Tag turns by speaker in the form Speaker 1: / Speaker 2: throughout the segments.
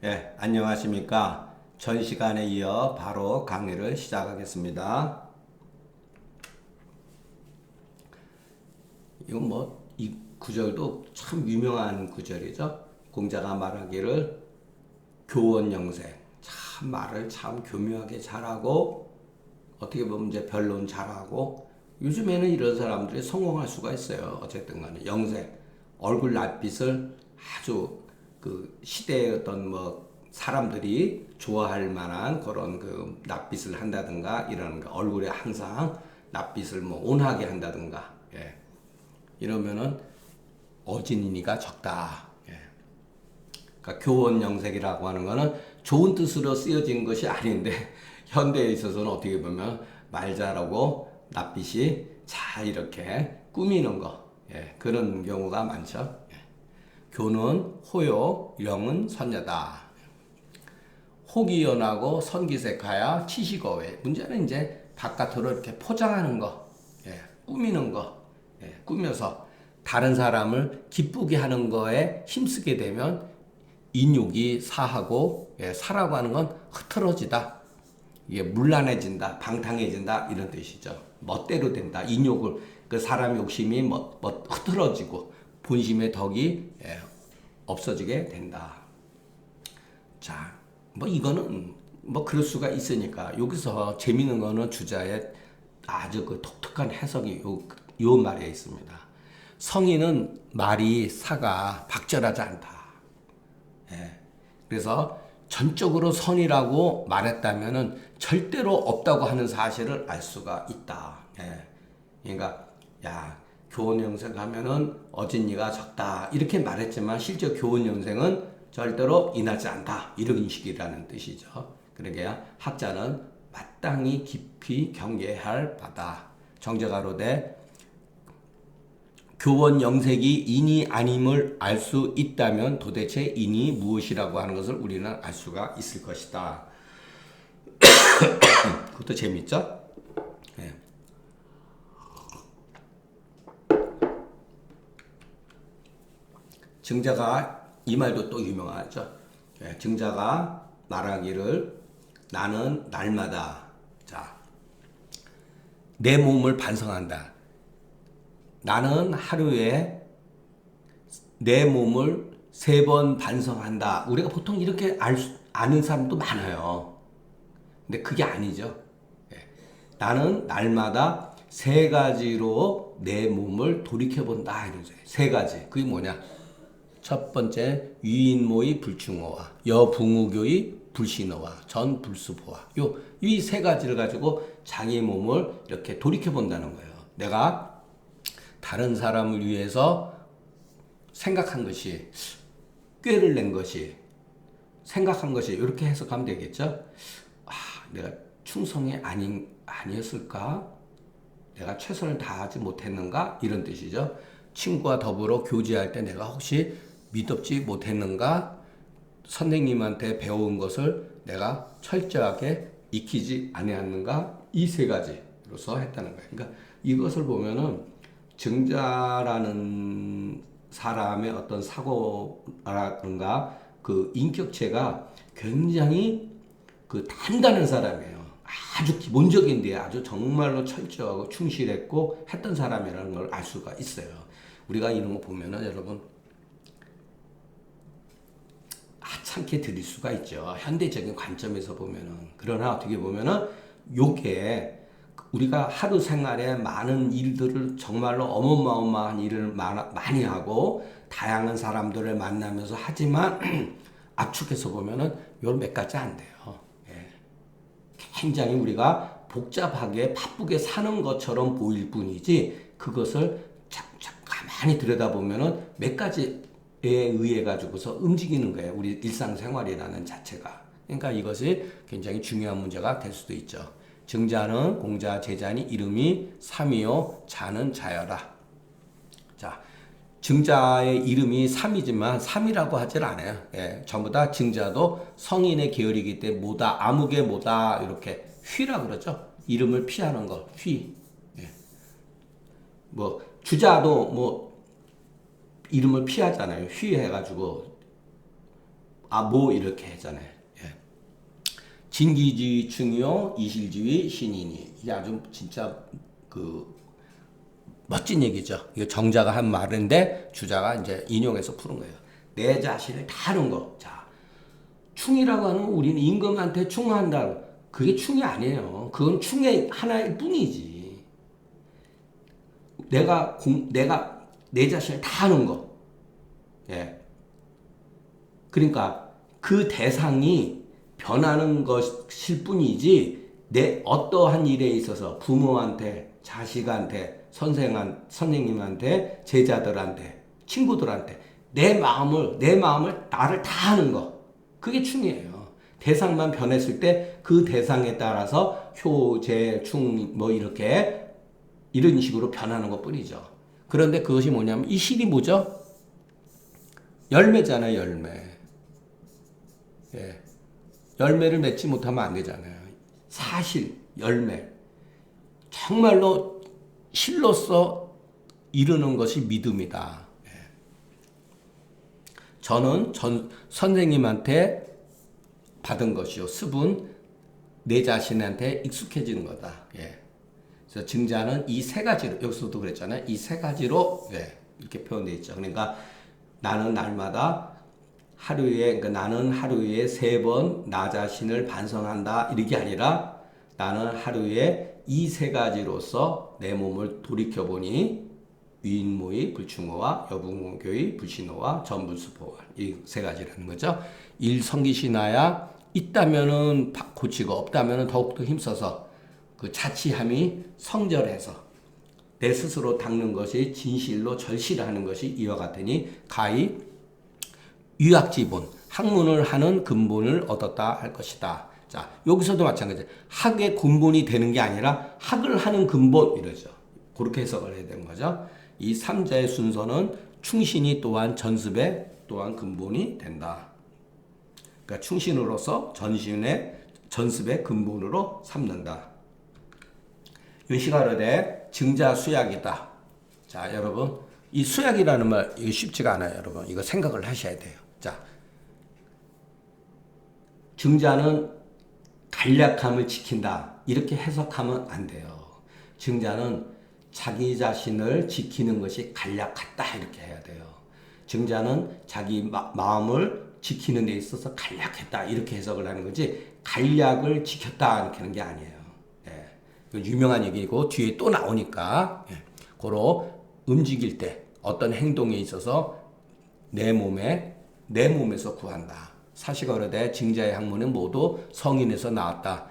Speaker 1: 안녕하십니까. 전 시간에 이어 바로 강의를 시작하겠습니다. 이건 이 구절도 참 유명한 구절이죠. 공자가 말하기를 교원영생. 참 말을 참 교묘하게 잘하고, 어떻게 보면 이제 변론 잘하고, 요즘에는 이런 사람들이 성공할 수가 있어요. 어쨌든 간에 영생. 얼굴 낯빛을 아주 그 시대의 어떤 사람들이 좋아할 만한 그런 그 낯빛을 한다든가 이런 거 얼굴에 항상 낯빛을 온하게 한다든가 이러면은 어진이니가 적다. 그러니까 교원영색이라고 하는 거는 좋은 뜻으로 쓰여진 것이 아닌데 현대에 있어서는 어떻게 보면 말 잘하고 낯빛이 잘 이렇게 꾸미는 거 그런 경우가 많죠. 교는 호요, 영은 선녀다. 혹이 연하고 선기색하야 치시거외. 문제는 이제 바깥으로 이렇게 포장하는 거, 꾸미는 거, 꾸며서 다른 사람을 기쁘게 하는 거에 힘쓰게 되면 인욕이 사하고, 사라고 하는 건 흐트러지다. 이게 문란해진다, 방탕해진다 이런 뜻이죠. 멋대로 된다. 인욕을 그 사람 욕심이 흐트러지고 본심의 덕이 없어지게 된다. 자, 이거는 그럴 수가 있으니까 여기서 재밌는 거는 주자의 아주 그 독특한 해석이 요 말에 있습니다. 성인은 말이 사가 박절하지 않다. 그래서 전적으로 선이라고 말했다면은 절대로 없다고 하는 사실을 알 수가 있다. 그러니까 교훈영생 하면은 어진이가 적다 이렇게 말했지만 실제 교훈영생은 절대로 인하지 않다 이런 식이라는 뜻이죠. 그러게 학자는 마땅히 깊이 경계할 바다. 정제가로되 교원 영색이 인이 아님을 알 수 있다면 도대체 인이 무엇이라고 하는 것을 우리는 알 수가 있을 것이다. 그것도 재밌죠? 네. 증자가 이 말도 또 유명하죠. 증자가 말하기를 나는 날마다 내 몸을 반성한다. 나는 하루에 내 몸을 3번 반성한다. 우리가 보통 이렇게 아는 사람도 많아요. 근데 그게 아니죠. 나는 날마다 3가지로 내 몸을 돌이켜본다. 이러죠. 3가지. 그게 뭐냐? 첫 번째, 유인모의 불충호와 여붕우교의 불신호와 전불수포와 이 3가지를 가지고 자기 몸을 이렇게 돌이켜본다는 거예요. 내가 다른 사람을 위해서 생각한 것이, 꾀를 낸 것이, 생각한 것이 이렇게 해석하면 되겠죠. 내가 충성이 아니었을까? 내가 최선을 다하지 못했는가? 이런 뜻이죠. 친구와 더불어 교제할 때 내가 혹시 미덥지 못했는가? 선생님한테 배운 것을 내가 철저하게 익히지 아니었는가? 이 3가지로서 했다는 거예요. 그러니까 이것을 보면은 증자라는 사람의 어떤 사고라든가 그 인격체가 굉장히 그 단단한 사람이에요. 아주 기본적인데 아주 정말로 철저하고 충실했고 했던 사람이라는 걸 알 수가 있어요. 우리가 이런 거 보면은 여러분 하찮게 들릴 수가 있죠. 현대적인 관점에서 보면은. 그러나 어떻게 보면은 요게 우리가 하루 생활에 많은 일들을 정말로 어마어마한 일을 많이 하고 다양한 사람들을 만나면서 하지만 압축해서 보면은 요 몇 가지 안 돼요. 굉장히 우리가 복잡하게 바쁘게 사는 것처럼 보일 뿐이지 그것을 가만히 들여다보면은 몇 가지에 의해 가지고서 움직이는 거예요. 우리 일상생활이라는 자체가. 그러니까 이것이 굉장히 중요한 문제가 될 수도 있죠. 증자는 공자 제자니 이름이 삼이요 자는 자여라. 자, 증자의 이름이 삼이지만 삼이라고 하질 않아요. 전부 다 증자도 성인의 계열이기 때문에 뭐다 아무개 뭐다 이렇게 휘라 그러죠. 이름을 피하는 거 휘. 주자도 이름을 피하잖아요. 휘 해가지고 뭐 이렇게 했잖아요. 예. 진기지위 충이요 이실지위 신이니. 이게 아주 진짜 멋진 얘기죠. 이거 정자가 한 말인데 주자가 이제 인용해서 푸는 거예요. 내 자신을 다 하는 거. 자, 충이라고 하는 건 우리는 임금한테 충한다. 그게 충이 아니에요. 그건 충의 하나일 뿐이지. 내가 내 자신을 다 하는 거. 예. 그러니까 그 대상이 변하는 것일 뿐이지 내 어떠한 일에 있어서 부모한테, 자식한테, 선생님한테, 제자들한테, 친구들한테 내 마음을 나를 다 하는 거. 그게 충이에요. 대상만 변했을 때 그 대상에 따라서 효, 재, 충 뭐 이렇게 이런 식으로 변하는 것 뿐이죠. 그런데 그것이 뭐냐면 이 실이 뭐죠? 열매잖아요, 열매. 예. 열매를 맺지 못하면 안 되잖아요. 사실, 열매. 정말로 실로서 이루는 것이 믿음이다. 예. 저는 선생님한테 받은 것이요. 습은 내 자신한테 익숙해지는 거다. 예. 그래서 증자는 이 세 가지로, 여기서도 그랬잖아요. 이 세 가지로, 예, 이렇게 표현되어 있죠. 그러니까 나는 날마다 그러니까 나는 하루에 3번 나 자신을 반성한다. 이게 아니라 나는 하루에 이 세 가지로서 내 몸을 돌이켜보니 위인모의 불충호와 여분공교의 불신호와 전불수포와 이 세 가지라는 거죠. 일성기신하야 있다면은 고치고 없다면은 더욱더 힘써서 그 자치함이 성절해서 내 스스로 닦는 것이 진실로 절실하는 것이 이와 같으니 가히 유학지본 학문을 하는 근본을 얻었다 할 것이다. 자, 여기서도 마찬가지예요. 학의 근본이 되는 게 아니라 학을 하는 근본 이러죠. 그렇게 해석을 해야 되는 거죠. 이 3자의 순서는 충신이 또한 전습의 또한 근본이 된다. 그러니까 충신으로서 전습의 근본으로 삼는다. 요시가르데 증자 수약이다. 자, 여러분 이 수약이라는 말 이거 쉽지가 않아요, 여러분. 이거 생각을 하셔야 돼요. 자, 증자는 간략함을 지킨다. 이렇게 해석하면 안 돼요. 증자는 자기 자신을 지키는 것이 간략하다. 이렇게 해야 돼요. 증자는 자기 마음을 지키는 데 있어서 간략했다. 이렇게 해석을 하는 거지 간략을 지켰다. 이렇게 하는 게 아니에요. 예. 유명한 얘기고 뒤에 또 나오니까 예. 고로 움직일 때 어떤 행동에 있어서 내 몸에서 구한다. 사시거르되 증자의 학문은 모두 성인에서 나왔다.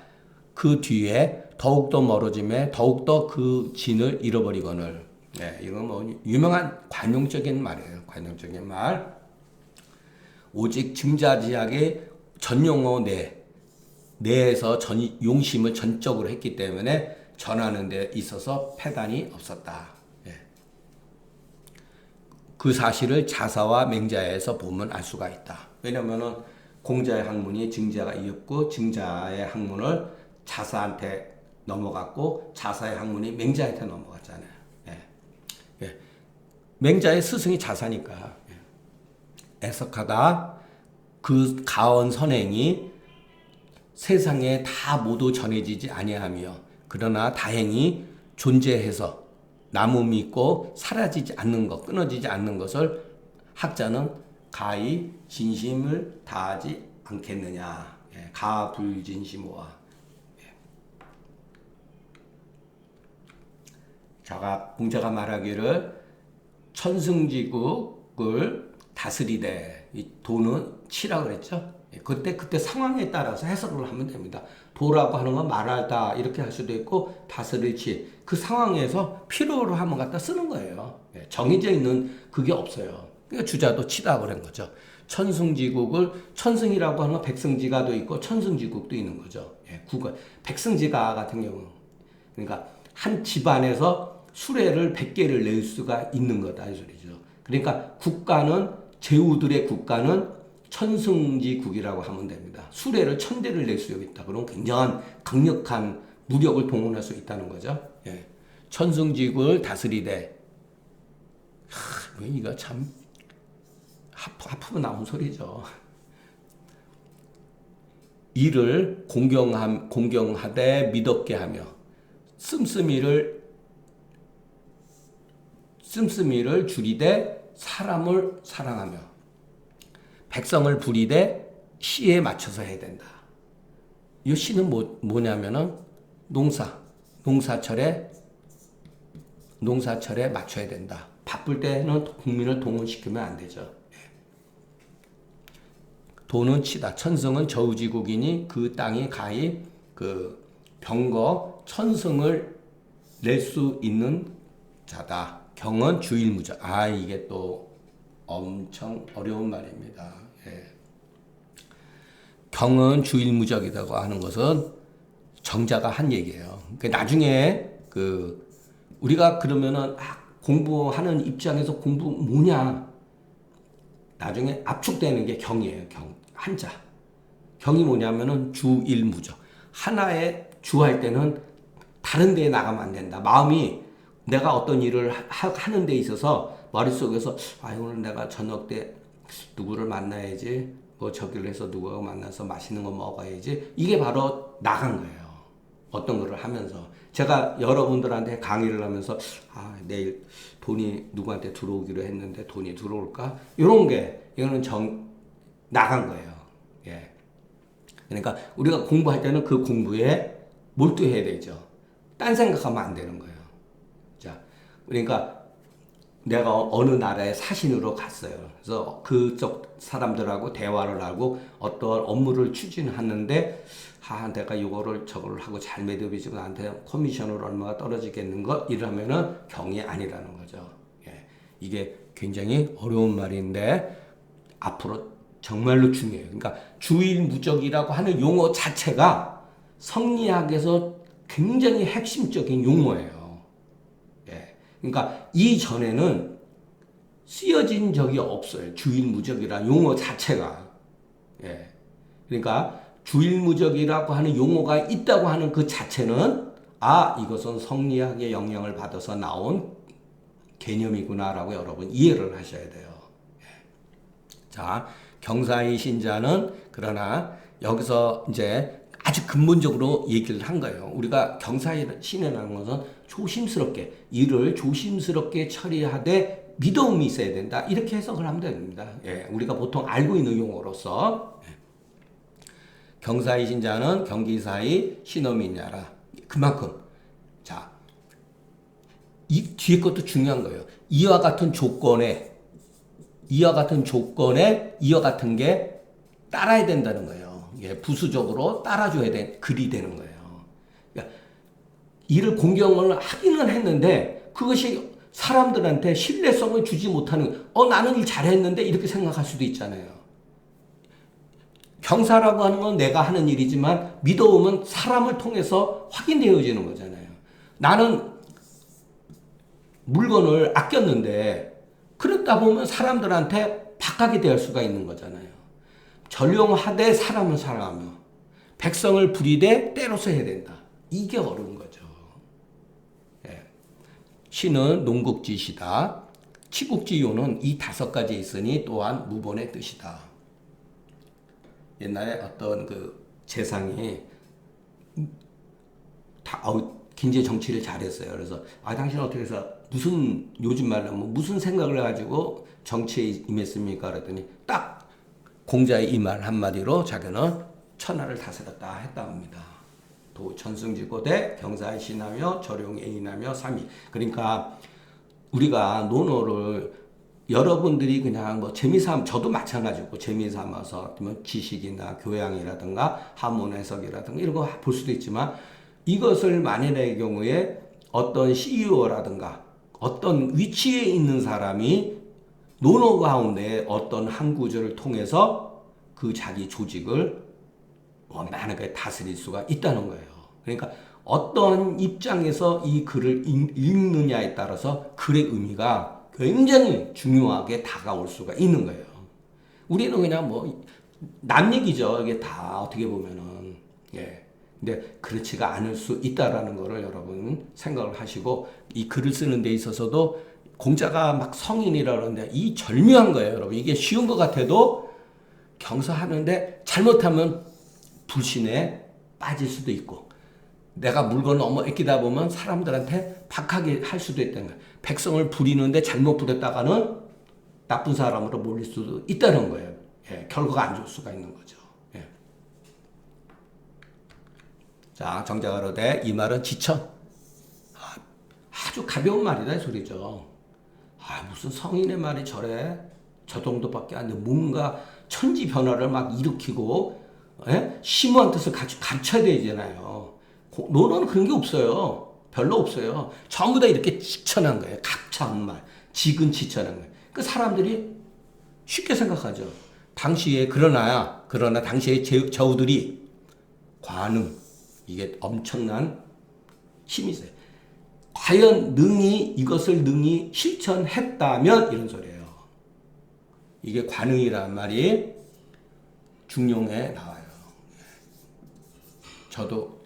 Speaker 1: 그 뒤에 더욱더 멀어짐에 더욱더 그 진을 잃어버리거늘. 네, 이건 뭐 유명한 관용적인 말이에요. 관용적인 말. 오직 증자지학의 전용어 내에서 용심을 전적으로 했기 때문에 전하는 데 있어서 패단이 없었다. 그 사실을 자사와 맹자에서 보면 알 수가 있다. 왜냐면은 공자의 학문이 증자가 이었고 증자의 학문을 자사한테 넘어갔고 자사의 학문이 맹자한테 넘어갔잖아요. 예. 예. 맹자의 스승이 자사니까 애석하다. 그 가언 선행이 세상에 다 모두 전해지지 아니하며 그러나 다행히 존재해서 남음이 있고 사라지지 않는 것, 끊어지지 않는 것을 학자는 가히 진심을 다하지 않겠느냐. 예, 가불진심호와. 예. 공자가 말하기를 천승지국을 다스리되 이 도는 치라 그랬죠. 예, 그때 상황에 따라서 해석을 하면 됩니다. 도라고 하는 건 말하다 이렇게 할 수도 있고 다스릴 치. 그 상황에서 필요로 하면 갖다 쓰는 거예요. 예, 정해져 있는 그게 없어요. 그러니까 주자도 치다 그런 거죠. 천승지국을 천승이라고 하는 백승지가도 있고 천승지국도 있는 거죠. 예, 백승지가 같은 경우 그러니까 한 집안에서 수레를 100개를 낼 수가 있는 거다 이 소리죠. 그러니까 국가는 제후들의 국가는 천승지국이라고 하면 됩니다. 수레를 1000대를 낼 수 있다. 그럼 굉장한 강력한 무력을 동원할 수 있다는 거죠. 예. 천승지국을 다스리되 이거 참 하프면 나온 소리죠. 이를 공경하되 믿었게 하며 씀씀이를 줄이되 사람을 사랑하며 백성을 부리되 시에 맞춰서 해야 된다. 이 시는 뭐냐면은 농사철에 맞춰야 된다. 바쁠 때는 국민을 동원시키면 안 되죠. 도는 치다. 천승은 저우지국이니 그 땅이 가히 그 병거 천승을 낼 수 있는 자다. 경은 주일무적. 이게 또 엄청 어려운 말입니다. 예. 경은 주일무적이라고 하는 것은 정자가 한 얘기예요. 나중에 우리가 그러면은 공부하는 입장에서 공부 뭐냐? 나중에 압축되는 게 경이에요. 한자. 경이 뭐냐면은 주일무적. 하나에 주할 때는 다른 데에 나가면 안 된다. 마음이 내가 어떤 일을 하는 데 있어서 머릿속에서 오늘 내가 저녁 때 누구를 만나야지, 저기를 해서 누구하고 만나서 맛있는 거 먹어야지. 이게 바로 나간 거예요. 어떤 거를 하면서. 제가 여러분들한테 강의를 하면서 내일 돈이 누구한테 들어오기로 했는데 돈이 들어올까? 이거는 나간 거예요. 예. 그러니까 우리가 공부할 때는 그 공부에 몰두해야 되죠. 딴 생각하면 안 되는 거예요. 자, 그러니까 내가 어느 나라에 사신으로 갔어요. 그래서 그쪽 사람들하고 대화를 하고 어떤 업무를 추진하는데 내가 이거를 저거를 하고 잘 매듭이지고 나한테 커미션으로 얼마가 떨어지겠는가 이러면은 경이 아니라는 거죠. 예. 이게 굉장히 어려운 말인데 앞으로 정말로 중요해요. 그러니까 주일무적이라고 하는 용어 자체가 성리학에서 굉장히 핵심적인 용어예요. 예. 그러니까 이전에는 쓰여진 적이 없어요. 주일무적이라는 용어 자체가. 예. 그러니까 주일무적이라고 하는 용어가 있다고 하는 그 자체는 이것은 성리학의 영향을 받아서 나온 개념이구나라고 여러분 이해를 하셔야 돼요. 자, 경사의 신자는 그러나 여기서 이제 아주 근본적으로 얘기를 한 거예요. 우리가 경사의 신이라는 것은 일을 조심스럽게 처리하되 믿음이 있어야 된다. 이렇게 해석을 하면 됩니다. 예, 우리가 보통 알고 있는 용어로서. 경사의 신자는 경기사의 신음이냐라. 그만큼. 자, 이 뒤에 것도 중요한 거예요. 이와 같은 조건에 이와 같은 게 따라야 된다는 거예요. 예, 부수적으로 따라줘야 글이 되는 거예요. 그러니까 이를 공경을 하기는 했는데 그것이 사람들한테 신뢰성을 주지 못하는 나는 일 잘했는데 이렇게 생각할 수도 있잖아요. 경사라고 하는 건 내가 하는 일이지만 믿어오면 사람을 통해서 확인되어지는 거잖아요. 나는 물건을 아꼈는데 그렇다 보면 사람들한테 박하게 될 수가 있는 거잖아요. 전령하되 사람을 사랑하며 백성을 부리되 때로서 해야 된다. 이게 어려운 거죠. 예. 시는 농국지시다. 치국지요는 이 5가지 있으니 또한 무본의 뜻이다. 옛날에 어떤 재상이 굉장히 정치를 잘했어요. 그래서 당신 어떻게 해서 요즘 말로 무슨 생각을 해가지고 정치에 임했습니까? 그랬더니 딱 공자의 이 말 한마디로 자기는 천하를 다스렸다 했다 합니다. 도천승지고대 경사의 신하며 절용의 인하며 삼위. 그러니까 우리가 논어를 여러분들이 그냥 저도 마찬가지고 재미삼아서 지식이나 교양이라든가 한문 해석이라든가 이런 거 볼 수도 있지만 이것을 만일의 경우에 어떤 CEO라든가 어떤 위치에 있는 사람이 논어 가운데 어떤 한 구절을 통해서 그 자기 조직을 원만하게 다스릴 수가 있다는 거예요. 그러니까 어떤 입장에서 이 글을 읽느냐에 따라서 글의 의미가 굉장히 중요하게 다가올 수가 있는 거예요. 우리는 그냥 남 얘기죠. 이게 다 어떻게 보면은. 예. 근데 그렇지가 않을 수 있다라는 거를 여러분 생각을 하시고 이 글을 쓰는 데 있어서도 공자가 막 성인이라 그러는데 이 절묘한 거예요, 여러분. 이게 쉬운 것 같아도 경사하는데 잘못하면 불신에 빠질 수도 있고 내가 물건을 너무 아끼다 보면 사람들한테 박하게 할 수도 있다는 거예요. 백성을 부리는데 잘못 부렸다가는 나쁜 사람으로 몰릴 수도 있다는 거예요. 예, 결과가 안 좋을 수가 있는 거죠. 예. 자, 정자가로되 이 말은 지천. 아주 가벼운 말이다 이 소리죠. 무슨 성인의 말이 저 정도밖에 안 돼. 뭔가 천지 변화를 막 일으키고 심오한 뜻을 가르쳐야 되잖아요. 논어는 그런 게 없어요. 별로 없어요. 전부 다 이렇게 지천한 거예요. 각자한 말, 지근 지천한 거예요. 그 사람들이 쉽게 생각하죠. 당시에 그러나 당시에 저우들이 관음 이게 엄청난 힘이 있어요. 과연 이것을 능히 실천했다면 이런 소리예요. 이게 관응이라는 말이 중용에 나와요. 저도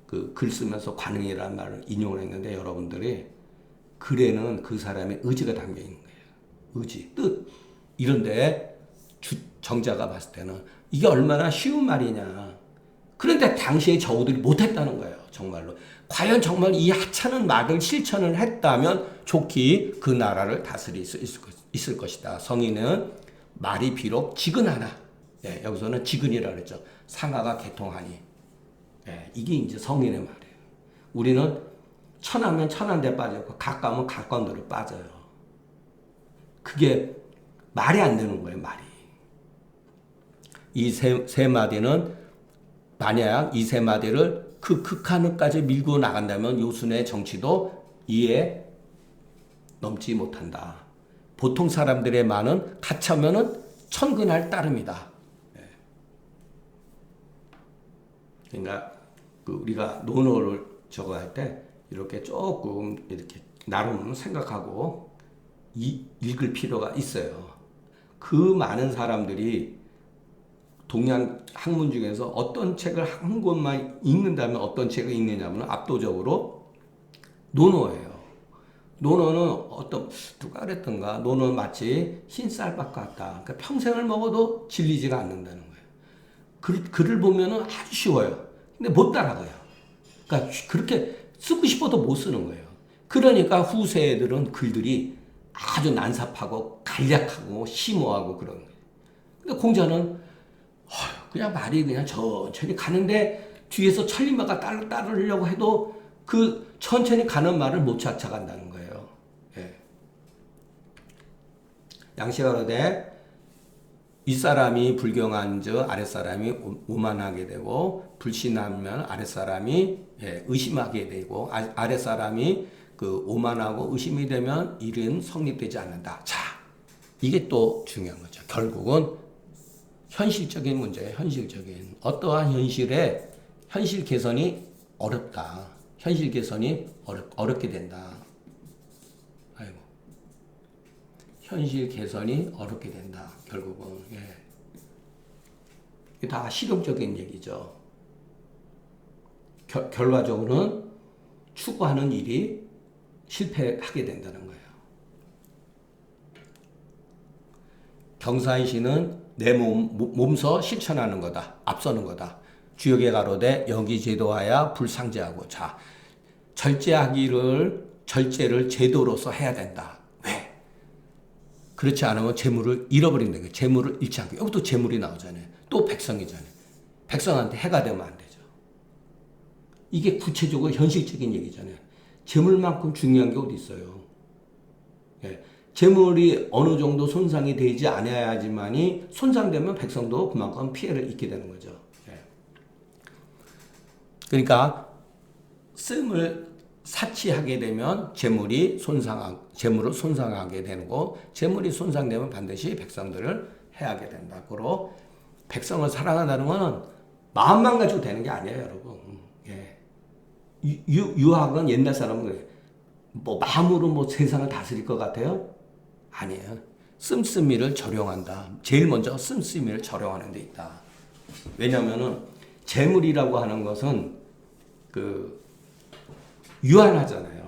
Speaker 1: 그 글 쓰면서 관응이라는 말을 인용을 했는데 여러분들이 글에는 그 사람의 의지가 담겨 있는 거예요. 의지, 뜻 이런데 정자가 봤을 때는 이게 얼마나 쉬운 말이냐. 그런데 당시에 저우들이 못했다는 거예요. 정말로. 과연 정말 이 하찮은 말을 실천을 했다면 좋게 그 나라를 다스릴 수 있을 것이다. 성인은 말이 비록 지근하나, 예, 여기서는 지근이라고 그랬죠. 상하가 개통하니. 예, 이게 이제 성인의 말이에요. 우리는 천하면 천한데 빠졌고 가까우면 가까운 데로 빠져요. 그게 말이 안 되는 거예요. 말이. 이 세 마디는 만약 이 세 마디를 그 극한까지 밀고 나간다면 요순의 정치도 이에 넘지 못한다. 보통 사람들의 말은 가차면은 천근할 따름이다. 그러니까 우리가 논어를 저거 할 때 이렇게 조금 이렇게 나름 생각하고 읽을 필요가 있어요. 그 많은 사람들이 동양 학문 중에서 어떤 책을 한 권만 읽는다면 어떤 책을 읽느냐면 압도적으로 논어예요. 논어는 누가 그랬던가, 논어는 마치 흰 쌀밥 같다. 그러니까 평생을 먹어도 질리지가 않는다는 거예요. 글을 보면은 아주 쉬워요. 근데 못 따라가요. 그러니까 그렇게 쓰고 싶어도 못 쓰는 거예요. 그러니까 후세 애들은 글들이 아주 난삽하고 간략하고 심오하고 그런 거예요. 근데 공자는 그냥 말이 그냥 천천히 가는데 뒤에서 천리마가 따르려고 해도 그 천천히 가는 말을 못 찾아간다는 거예요. 예. 양씨가로되 윗사람이 불경한즉 아랫사람이 오만하게 되고 불신하면 아랫사람이 의심하게 되고 아랫사람이 그 오만하고 의심이 되면 일은 성립되지 않는다. 자, 이게 또 중요한 거죠. 결국은 현실적인 문제예요. 현실적인. 어떠한 현실 개선이 어렵다. 현실 개선이 어렵게 된다. 아이고. 현실 개선이 어렵게 된다. 결국은. 예. 이게 다 실용적인 얘기죠. 결과적으로는 추구하는 일이 실패하게 된다는 거예요. 경사이시는 내 몸서 실천하는 거다. 앞서는 거다. 주역에 가로되 여기제도하여 불상제하고. 자, 절제를 제도로서 해야 된다. 왜? 그렇지 않으면 재물을 잃어버린다. 재물을 잃지 않게. 여기도 재물이 나오잖아요. 또 백성이잖아요. 백성한테 해가 되면 안 되죠. 이게 구체적으로 현실적인 얘기잖아요. 재물만큼 중요한 게 어디 있어요. 예. 재물이 어느 정도 손상이 되지 않아야지만이 손상되면 백성도 그만큼 피해를 입게 되는 거죠. 예. 그러니까 씀을 사치하게 되면 재물을 손상하게 되고 재물이 손상되면 반드시 백성들을 해하게 된다. 그로 백성을 사랑한다는 건 마음만 가지고 되는 게 아니에요, 여러분. 예. 유학은 옛날 사람은 그래. 뭐 마음으로 세상을 다스릴 것 같아요? 아니에요. 씀씀이를 절용한다. 제일 먼저 씀씀이를 절용하는 데 있다. 왜냐면은 재물이라고 하는 것은 유한하잖아요.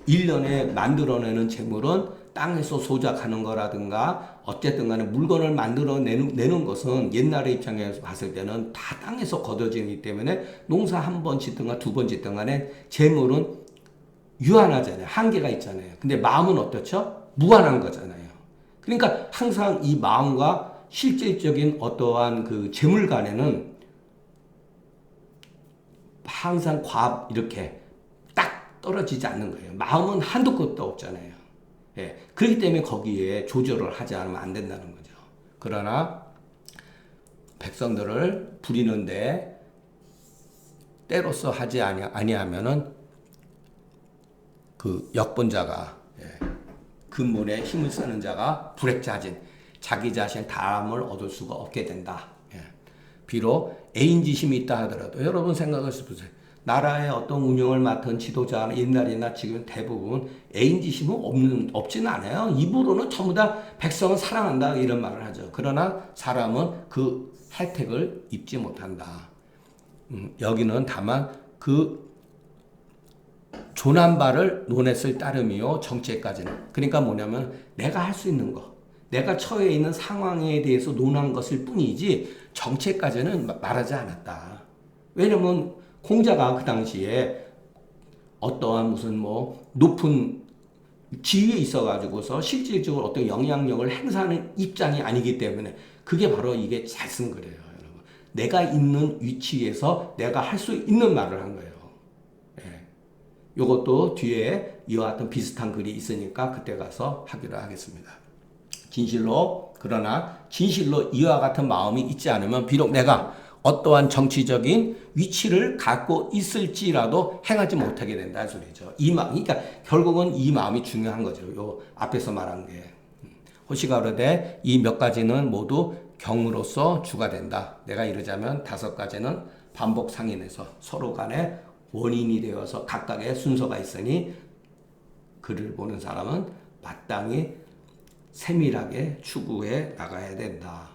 Speaker 1: 1년에 만들어내는 재물은 땅에서 소작하는 거라든가 어쨌든 간에 물건을 만들어 내는 것은 옛날의 입장에서 봤을 때는 다 땅에서 거둬지기 때문에 농사 한 번 짓든가 두 번 짓든 간에 재물은 유한하잖아요. 한계가 있잖아요. 근데 마음은 어떻죠? 무한한 거잖아요. 그러니까 항상 이 마음과 실질적인 어떠한 그 재물 간에는 항상 이렇게 딱 떨어지지 않는 거예요. 마음은 한도 끝도 없잖아요. 예. 그렇기 때문에 거기에 조절을 하지 않으면 안 된다는 거죠. 그러나 백성들을 부리는데 때로서 하지 아니하면은 그 역본자가 근본에 힘을 쓰는 자가 불행자진 자기 자신 다함을 얻을 수가 없게 된다. 비록 애인지심이 있다 하더라도 여러분 생각을 해보세요. 나라의 어떤 운영을 맡은 지도자는 옛날이나 지금 대부분 애인지심은 없지는 않아요. 입으로는 전부 다 백성을 사랑한다 이런 말을 하죠. 그러나 사람은 그 혜택을 입지 못한다. 여기는 다만 그 조난바를 논했을 따름이요 정체까지는. 그러니까 뭐냐면 내가 할 수 있는 거, 내가 처해 있는 상황에 대해서 논한 것일 뿐이지 정체까지는 말하지 않았다. 왜냐면 공자가 그 당시에 어떠한 무슨 뭐 높은 지위에 있어가지고서 실질적으로 어떤 영향력을 행사하는 입장이 아니기 때문에 그게 바로 이게 잘 쓴 거래요, 여러분. 내가 있는 위치에서 내가 할 수 있는 말을 한 거예요. 요것도 뒤에 이와 같은 비슷한 글이 있으니까 그때 가서 하기로 하겠습니다. 그러나 진실로 이와 같은 마음이 있지 않으면 비록 내가 어떠한 정치적인 위치를 갖고 있을지라도 행하지 못하게 된다 소리죠. 그러니까 결국은 이 마음이 중요한 거죠. 요 앞에서 말한 게. 호시가 그러되 이 몇 가지는 모두 경으로서 주가 된다. 내가 이르자면 5가지는 반복 상인해서 서로 간에 원인이 되어서 각각의 순서가 있으니 글을 보는 사람은 마땅히 세밀하게 추구해 나가야 된다.